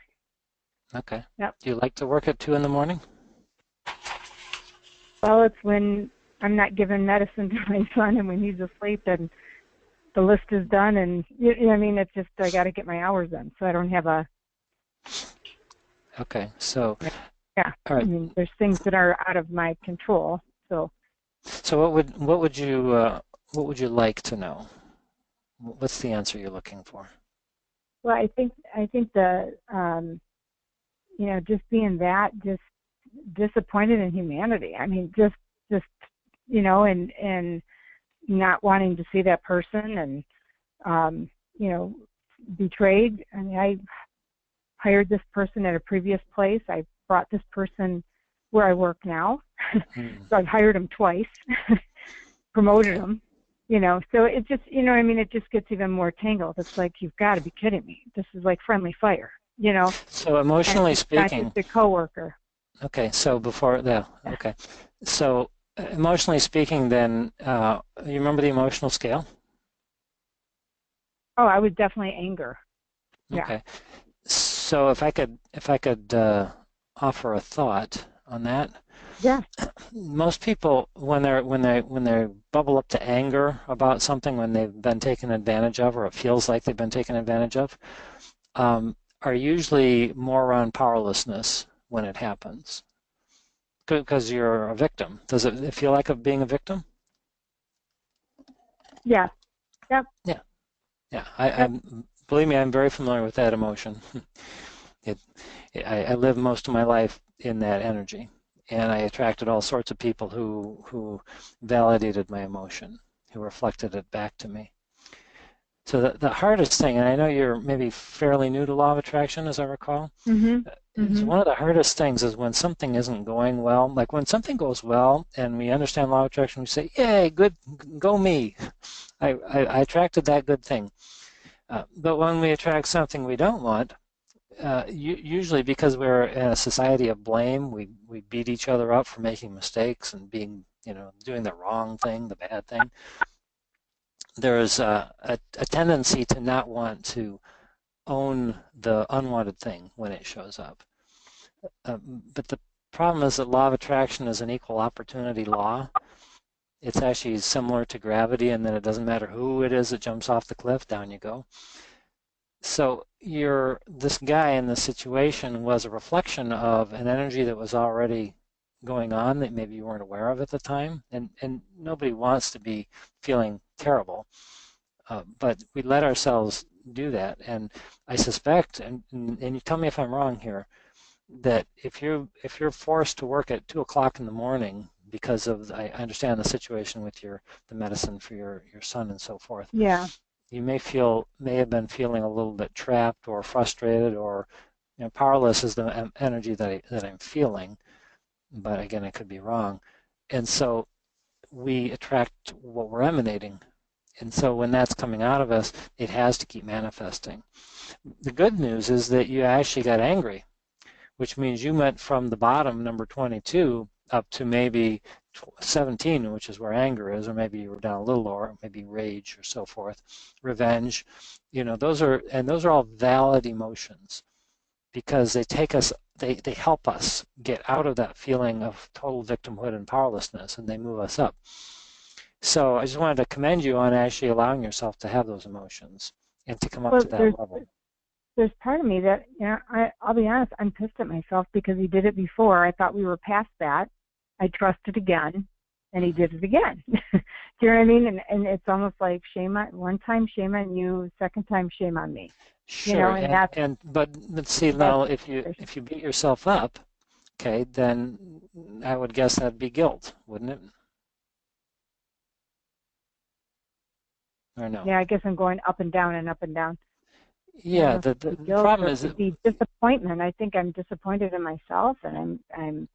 Okay. Yep. Do you like to work at 2 in the morning? Well, it's when I'm not giving medicine to my son and when he's asleep and the list is done, and you know, I mean, it's just I got to get my hours in, so I don't have a. Okay. So. Yeah. All right. I mean, there's things that are out of my control. So. So what would you like to know? What's the answer you're looking for? Well, I think the you know, just being that just disappointed in humanity. I mean, just you know, and not wanting to see that person, and betrayed. I mean, I hired this person at a previous place. I brought this person where I work now. So I've hired him twice, promoted him, so it just, it just gets even more tangled. It's like, you've got to be kidding me. This is like friendly fire, So emotionally speaking, not just a coworker. Okay, so before that, okay. So emotionally speaking then, you remember the emotional scale? Oh, I was definitely anger. Yeah. Okay. So if I could offer a thought on that. Yeah. Most people, when they bubble up to anger about something, when they've been taken advantage of, or it feels like they've been taken advantage of, are usually more around powerlessness when it happens. Because you're a victim. Does it feel like being a victim? Yeah. Yep. Yeah. Yeah. I believe me, I'm very familiar with that emotion. I lived most of my life in that energy, and I attracted all sorts of people who validated my emotion, who reflected it back to me. So the hardest thing, and I know you're maybe fairly new to Law of Attraction, as I recall, is one of the hardest things is when something isn't going well. Like when something goes well and we understand Law of Attraction, we say, yay, good, go me. I attracted that good thing. But when we attract something we don't want, usually because we're in a society of blame, we beat each other up for making mistakes and being, doing the wrong thing, the bad thing. There's a tendency to not want to own the unwanted thing when it shows up. But the problem is that Law of Attraction is an equal opportunity law. It's actually similar to gravity, and then it doesn't matter who it is that jumps off the cliff, down you go. So this guy in this situation was a reflection of an energy that was already going on that maybe you weren't aware of at the time, and nobody wants to be feeling terrible, but we let ourselves do that. And I suspect, and you tell me if I'm wrong here, that if you're forced to work at 2 o'clock in the morning because of, I understand the situation with the medicine for your son and so forth. Yeah. You may have been feeling a little bit trapped or frustrated, or powerless is the energy that I'm feeling, but again, I could be wrong. And so we attract what we're emanating. And so when that's coming out of us, it has to keep manifesting. The good news is that you actually got angry, which means you went from the bottom, number 22, up to maybe 17, which is where anger is, or maybe you were down a little lower, maybe rage or so forth, revenge. Those are all valid emotions, because they help us get out of that feeling of total victimhood and powerlessness, and they move us up. So I just wanted to commend you on actually allowing yourself to have those emotions and to come up to that level. There's part of me that, I'll be honest, I'm pissed at myself because he did it before. I thought we were past that. I trusted again, and he did it again. Do you know what I mean? And it's almost like one time shame on you, second time shame on me. Sure, but see, now if you beat yourself up, okay, then I would guess that'd be guilt, wouldn't it? Or no? Yeah, I guess I'm going up and down and up and down. Yeah, the problem is the disappointment. I think I'm disappointed in myself, and I'm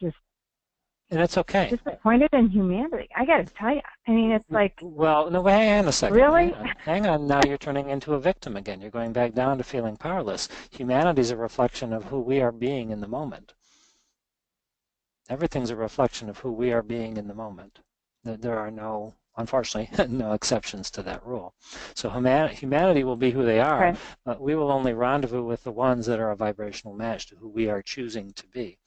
just. And it's okay. Disappointed in humanity. I got to tell you. I mean, it's like. Well, no, hang on a second. Really? Hang on. Now you're turning into a victim again. You're going back down to feeling powerless. Humanity is a reflection of who we are being in the moment. Everything's a reflection of who we are being in the moment. There are unfortunately, no exceptions to that rule. So humanity will be who they are, okay. But we will only rendezvous with the ones that are a vibrational match to who we are choosing to be.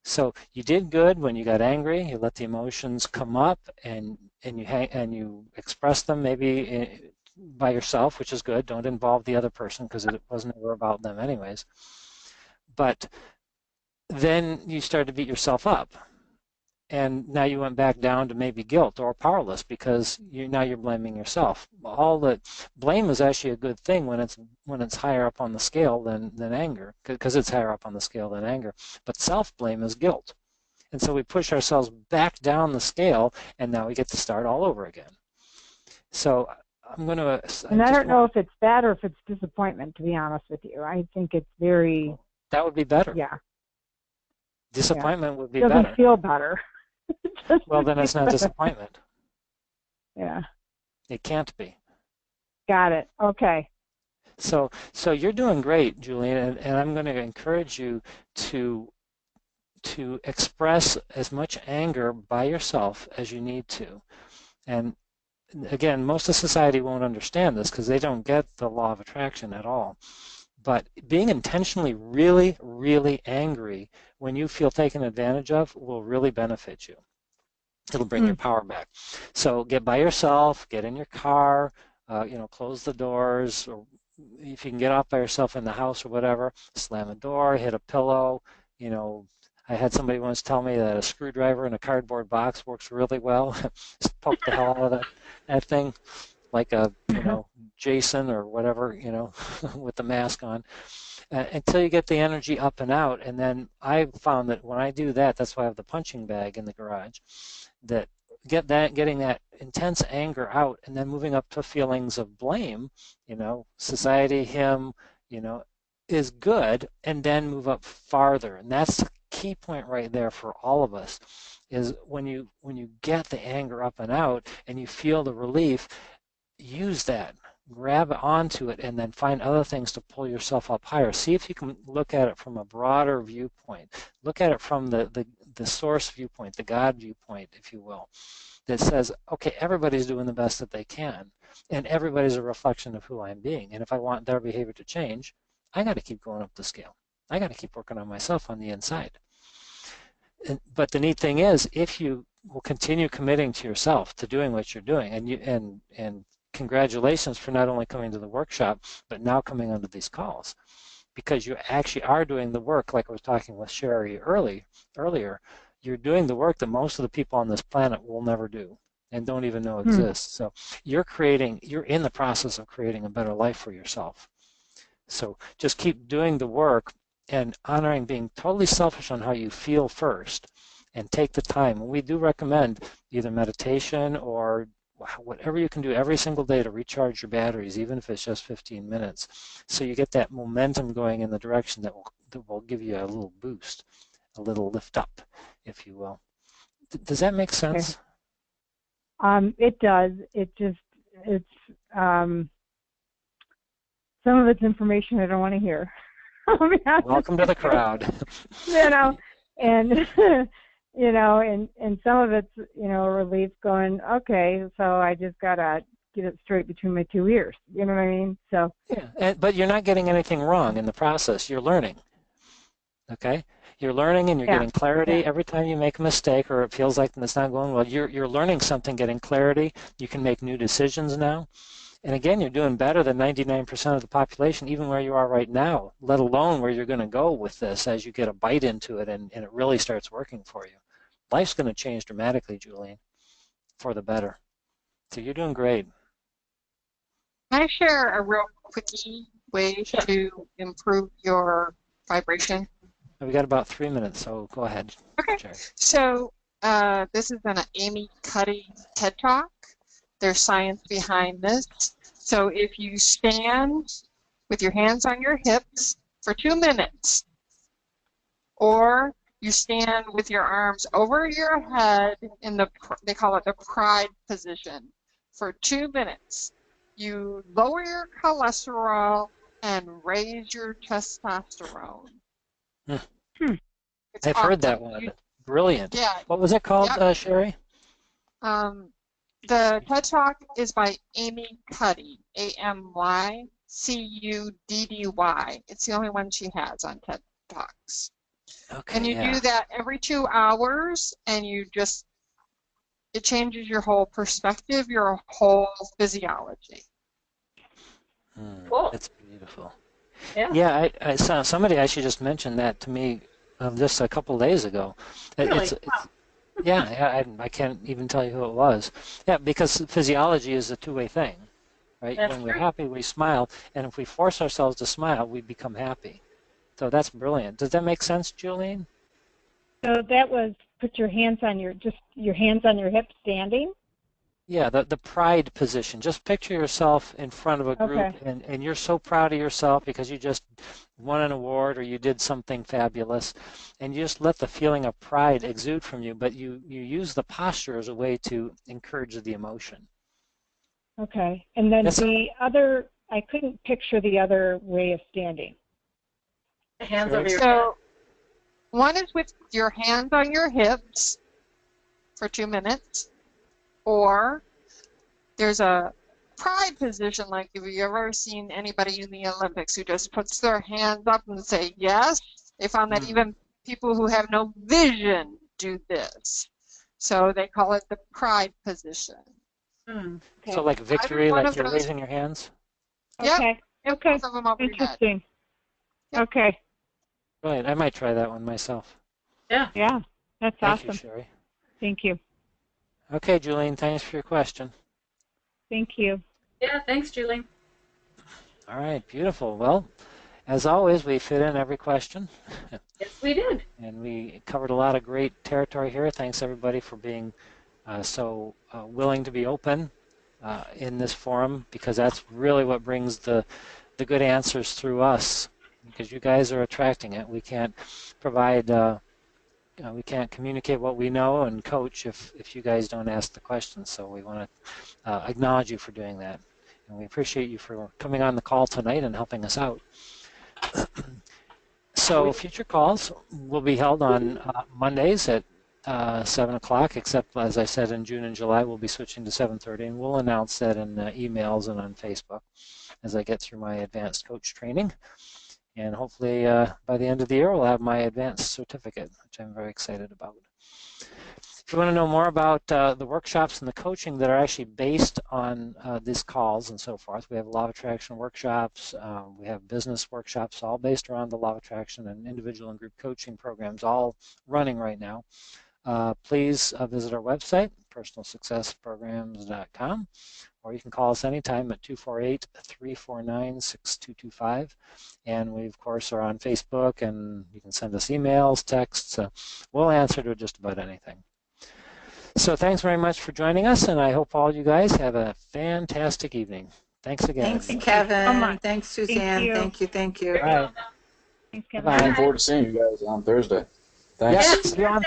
So you did good when you got angry. You let the emotions come up, and you express them maybe by yourself, which is good. Don't involve the other person, because it wasn't ever about them anyways. But then you started to beat yourself up, and now you went back down to maybe guilt or powerless, because now you're blaming yourself. All that blame is actually a good thing when it's higher up on the scale than anger, because it's higher up on the scale than anger. But self-blame is guilt, and so we push ourselves back down the scale, and now we get to start all over again. So I'm going to. And I don't know if it's that or if it's disappointment, to be honest with you. I think it's very. That would be better. Yeah. Disappointment would be better. better. Doesn't feel better. Well, then it's not disappointment. Yeah. It can't be. Got it. Okay. So you're doing great, Julian, and I'm going to encourage you to express as much anger by yourself as you need to. And again, most of society won't understand this because they don't get the law of attraction at all. But being intentionally really, really angry when you feel taken advantage of will really benefit you. It'll bring your power back. So get by yourself, get in your car, close the doors, or if you can get off by yourself in the house or whatever, slam a door, hit a pillow. I had somebody once tell me that a screwdriver in a cardboard box works really well. Just poke the hell out of that thing like a, Jason or whatever, with the mask on, until you get the energy up and out. And then I found that when I do that, that's why I have the punching bag in the garage, that getting that intense anger out and then moving up to feelings of blame, society, him, is good, and then move up farther. And that's the key point right there for all of us, is when you get the anger up and out and you feel the relief, use that, grab onto it, and then find other things to pull yourself up higher. See if you can look at it from a broader viewpoint. Look at it from the source viewpoint, the God viewpoint, if you will, that says, okay, everybody's doing the best that they can, and everybody's a reflection of who I'm being. And if I want their behavior to change, I got to keep going up the scale. I got to keep working on myself on the inside. But the neat thing is, if you will continue committing to yourself, to doing what you're doing, and congratulations for not only coming to the workshop, but now coming onto these calls, because you actually are doing the work, like I was talking with Sherry earlier. You're doing the work that most of the people on this planet will never do and don't even know exists. So you're in the process of creating a better life for yourself. So just keep doing the work and honoring being totally selfish on how you feel first, and take the time. We do recommend either meditation or whatever you can do every single day to recharge your batteries, even if it's just 15 minutes, so you get that momentum going in the direction that will give you a little boost, a little lift up, if you will. Does that make sense? It does. It's some of it's information I don't want to hear. Welcome to the crowd. And and some of it's a relief, going, okay, so I just gotta get it straight between my two ears. You know what I mean? So yeah, but you're not getting anything wrong in the process. You're learning. Okay, you're learning, and you're getting clarity every time you make a mistake or it feels like it's not going well. You're learning something, getting clarity. You can make new decisions now. And again, you're doing better than 99% of the population, even where you are right now, let alone where you're going to go with this as you get a bite into it and it really starts working for you. Life's going to change dramatically, Julian, for the better. So you're doing great. Can I share a real quickie way to improve your vibration? We got about 3 minutes, so go ahead. Okay. Jerry. So this is an Amy Cuddy TED Talk. There's science behind this. So if you stand with your hands on your hips for 2 minutes, or you stand with your arms over your head in they call it the pride position, for 2 minutes, you lower your cholesterol and raise your testosterone. I've heard that one. Brilliant. Yeah. What was it called, Sherry? The TED Talk is by Amy Cuddy, AMYCUDDY. It's the only one she has on TED Talks. Okay. And you do that every 2 hours, and it changes your whole perspective, your whole physiology. Cool. That's beautiful. Yeah. Yeah, I saw somebody actually just mentioned that to me just a couple of days ago. Really? Yeah, I can't even tell you who it was. Yeah, because physiology is a two-way thing, right? That's when we're true. happy, we smile, and if we force ourselves to smile, we become happy. So that's brilliant. Does that make sense, Julian? So that was put your hands on your hips standing? Yeah, the pride position. Just picture yourself in front of a group Okay. and you're so proud of yourself because you just won an award or you did something fabulous and you just let the feeling of pride exude from you, but you use the posture as a way to encourage the emotion. Okay. And then That's, the other, I couldn't picture the other way of standing. Hands Sherry? over your head. So one is with your hands on your hips for 2 minutes, or there's a pride position, like if you ever seen anybody in the Olympics who just puts their hands up and say yes. They found that even people who have no vision do this. So they call it the pride position. Hmm. Okay. So like Either victory, one like of you're those. raising your hands? Yep. Okay. Yep, Okay. both of them over your head. Interesting. Yep. Okay. Right, I might try that one myself. Yeah. Yeah. That's Thank you, awesome. Sherry. Thank you. Okay, Julian, thanks for your question. Thank you. Yeah. Thanks, Julie. All right, beautiful. Well, as always, we fit in every question. Yes, we did. And we covered a lot of great territory here. Thanks everybody for being so willing to be open in this forum, because that's really what brings the good answers through us, because you guys are attracting it. We can't provide, we can't communicate what we know and coach if you guys don't ask the questions. So we want to acknowledge you for doing that. And we appreciate you for coming on the call tonight and helping us out. So future calls will be held on Mondays at 7 o'clock, except, as I said, in June and July, we'll be switching to 7:30, and we'll announce that in emails and on Facebook as I get through my advanced coach training. And hopefully by the end of the year, we'll have my advanced certificate, which I'm very excited about. If you want to know more about the workshops and the coaching that are actually based on these calls and so forth, we have Law of Attraction workshops, we have business workshops, all based around the Law of Attraction, and individual and group coaching programs all running right now. Please visit our website, personalsuccessprograms.com, or you can call us anytime at 248-349-6225. And we, of course, are on Facebook, and you can send us emails, texts. We'll answer to just about anything. So thanks very much for joining us, and I hope all you guys have a fantastic evening. Thanks again. Thanks, Everybody. Kevin. Thanks, Suzanne. Thank you. Thank you. All right. Thanks, Kevin. Bye. Looking forward to seeing you guys on Thursday. Thanks. Yes, see you on